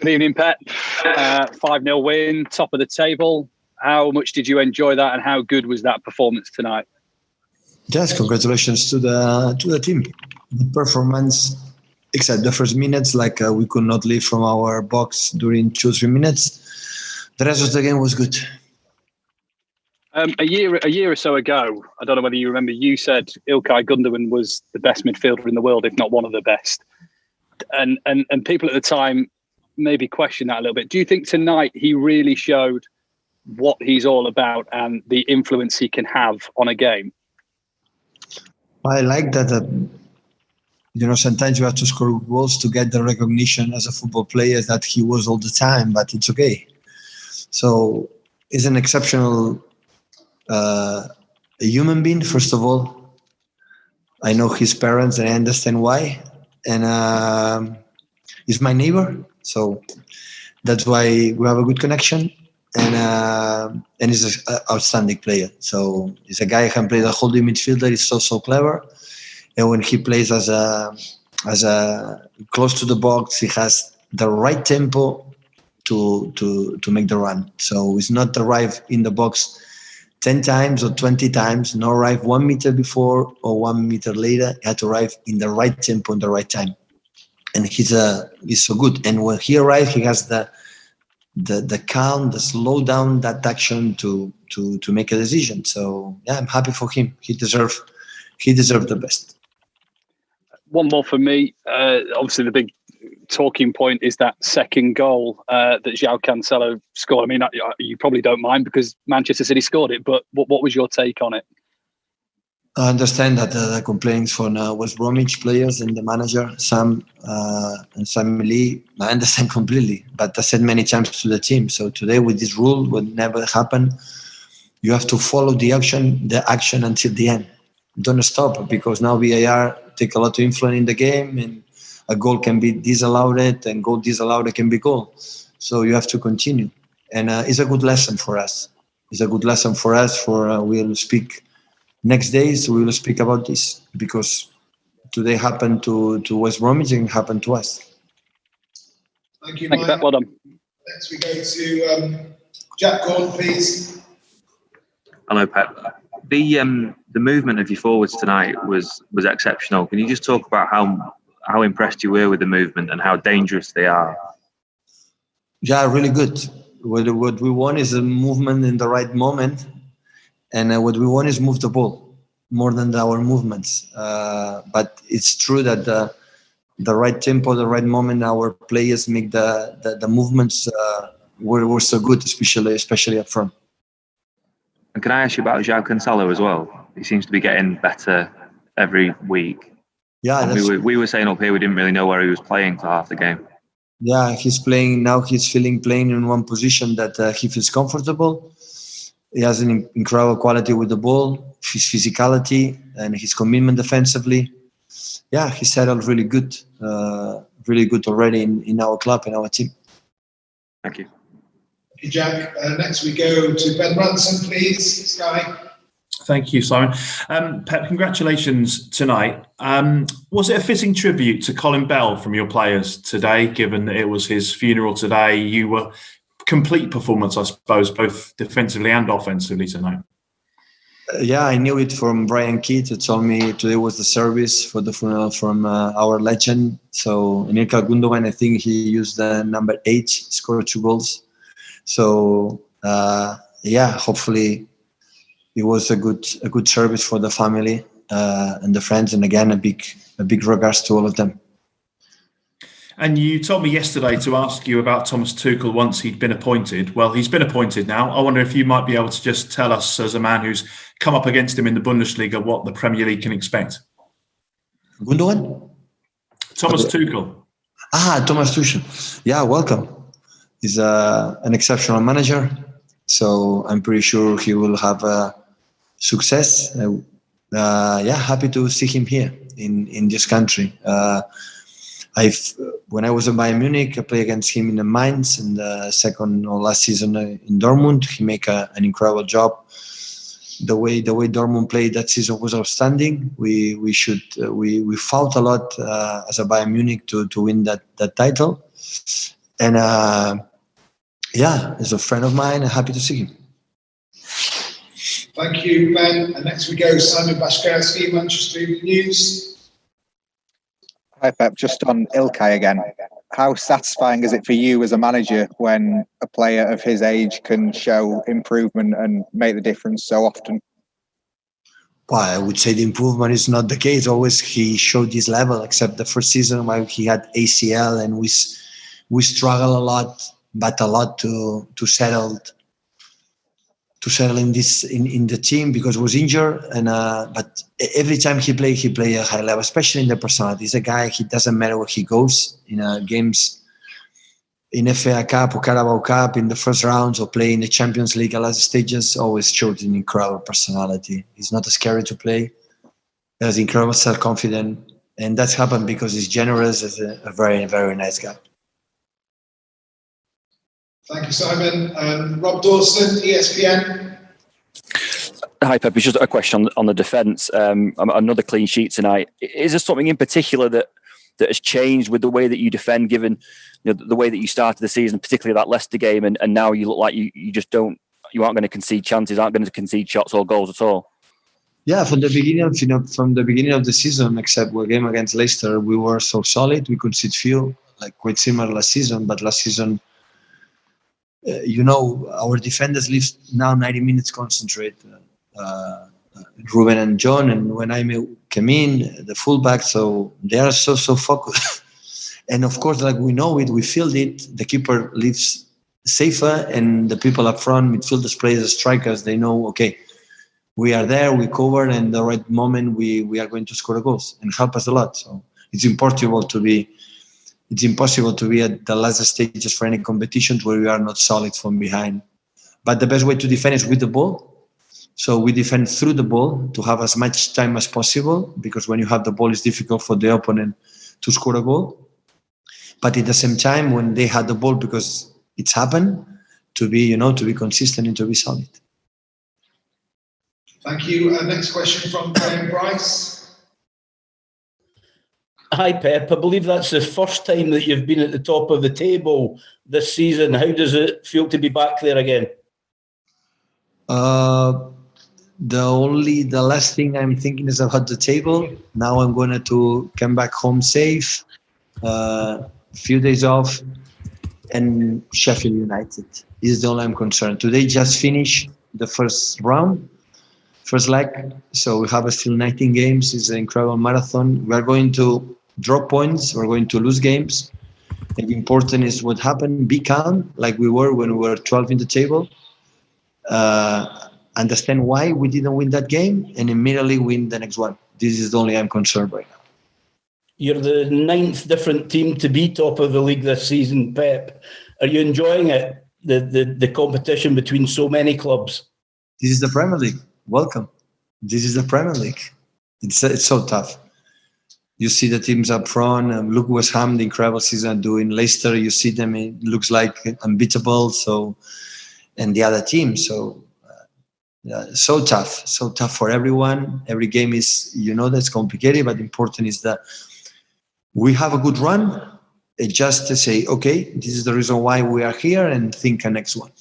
Good evening, Pep. 5-0 win, top of the table. How much did you enjoy that, and how good was that performance tonight? Yes, congratulations to the team. Good performance, except the first minutes, we could not leave from our box during 2-3 minutes. The rest of the game was good. A year or so ago, I don't know whether you remember, you said Ilkay Gundogan was the best midfielder in the world, if not one of the best. And people at the time maybe questioned that a little bit. Do you think tonight he really showed what he's all about and the influence he can have on a game? I like that. Sometimes you have to score goals to get the recognition as a football player that he was all the time, but it's okay. So he's an exceptional a human being, first of all. I know his parents and I understand why. And he's my neighbor, so that's why we have a good connection. And he's an outstanding player. So he's a guy who can play the holding midfielder. He's so clever. And when he plays as a close to the box, he has the right tempo to make the run. So he's not arrive in the box 10 times or 20 times, no arrive 1 meter before or 1 meter later. He had to arrive in the right tempo in the right time. And he's so good. And when he arrives, he has the calm, the slow down that action to make a decision. So yeah, I'm happy for him. He deserved the best. One more for me. Obviously, the big talking point is that second goal that Joao Cancelo scored. I mean, you probably don't mind because Manchester City scored it, but what was your take on it? I understand that the complaints from West Bromwich players and the manager, Sam Lee, I understand completely. But I said many times to the team, so today with this rule will never happen. You have to follow the action until the end. Don't stop, because now VAR take a lot of influence in the game, and a goal can be disallowed, and goal disallowed can be goal. So you have to continue, and it's a good lesson for us. We'll speak next days. We will speak about this because today happened to West Bromwich and happened to us. Thank you, Pep. Well done. Next we go to Jack Gordon, please. Hello, Pep. The movement of your forwards tonight was exceptional. Can you just talk about how impressed you were with the movement and how dangerous they are? Yeah, really good. What we want is a movement in the right moment, and what we want is move the ball more than our movements. But it's true that the right tempo, the right moment, our players make the movements were so good, especially up front. And can I ask you about Joao Cancelo as well? He seems to be getting better every week. Yeah, we were saying up here we didn't really know where he was playing for half the game. Yeah, he's playing now. He's playing in one position that he feels comfortable. He has an incredible quality with the ball, his physicality, and his commitment defensively. Yeah, he settled really good already in our club, in our team. Thank you. Hey, Jack. Next we go to Ben Brunson, please. Sky. Thank you, Simon. Pep, congratulations tonight. Was it a fitting tribute to Colin Bell from your players today, given that it was his funeral today? You were complete performance, I suppose, both defensively and offensively tonight. Yeah, I knew it from Brian Keith, who told me today was the service for the funeral from our legend. So Ilkay Gundogan, I think he used the number 8, scored 2 goals. So hopefully it was a good service for the family and the friends, and again a big regards to all of them. And you told me yesterday to ask you about Thomas Tuchel once he'd been appointed. Well, he's been appointed now. I wonder if you might be able to just tell us, as a man who's come up against him in the Bundesliga, what the Premier League can expect. Gundogan? Thomas Tuchel. Thomas Tuchel. Yeah, welcome. He's an exceptional manager, so I'm pretty sure he will have success. Happy to see him here in this country. When I was in Bayern Munich, I played against him in the Mainz in the second or last season in Dortmund. He made an incredible job. The way Dortmund played that season was outstanding. We fought a lot as a Bayern Munich to win that title, And he's a friend of mine. I'm happy to see him. Thank you, Ben. And next we go, Simon Bashkowski, Manchester Evening News. Hi, Pep. Just on Ilkay again. How satisfying is it for you as a manager when a player of his age can show improvement and make the difference so often? Well, I would say the improvement is not the case. Always he showed his level, except the first season where he had ACL, and we struggle a lot, but a lot to settle in the team because he was injured. And but every time he play a high level, especially in the personality. He's a guy. He doesn't matter where he goes in games. In FA Cup or Carabao Cup in the first rounds or play in the Champions League at last stages, always showed an incredible personality. He's not scary to play. He has incredible self-confidence. And that's happened because he's generous as a very, very nice guy. Thank you, Simon. Rob Dawson, ESPN. Hi, Pep. It's just a question on the defence. Another clean sheet tonight. Is there something in particular that has changed with the way that you defend, given the way that you started the season, particularly that Leicester game, and now you look like you aren't going to concede chances, aren't going to concede shots or goals at all? Yeah, from the beginning of the season, except the game against Leicester, we were so solid. We conceded few, like quite similar last season. But last season, our defenders live now 90 minutes concentrate. Ruben and John, and when I came in, the fullback, so they are so focused. And of course, like we know it, we feel it. The keeper lives safer, and the people up front, midfielders, players, strikers, they know, okay, we are there, we cover, and the right moment we are going to score the goals and help us a lot. So it's impossible to be at the last stages for any competitions where we are not solid from behind. But the best way to defend is with the ball. So we defend through the ball to have as much time as possible, because when you have the ball, it's difficult for the opponent to score a goal. But at the same time, when they had the ball, because it's happened, to be consistent and to be solid. Thank you. Next question from Graham Bryce. Hi, Pep. I believe that's the first time that you've been at the top of the table this season. How does it feel to be back there again? The last thing I'm thinking is about the table. Now I'm going to come back home safe, a few days off, and Sheffield United is the only I'm concerned. Today just finished the first leg, so we have still 19 games. It's an incredible marathon. We are going to drop points. We're going to lose games. And important is what happened. Be calm, like we were when we were 12 in the table. Understand why we didn't win that game and immediately win the next one. This is the only I'm concerned right now. You're the 9th different team to be top of the league this season, Pep. Are you enjoying it, the competition between so many clubs? This is the Premier League. Welcome. This is the Premier League. It's so tough. You see the teams up front. Look West Ham, the incredible season doing. Leicester, you see them. It looks like unbeatable. So, and the other team. So tough for everyone. Every game is, that's complicated, but important is that we have a good run. Just to say, okay, this is the reason why we are here, and think the next one.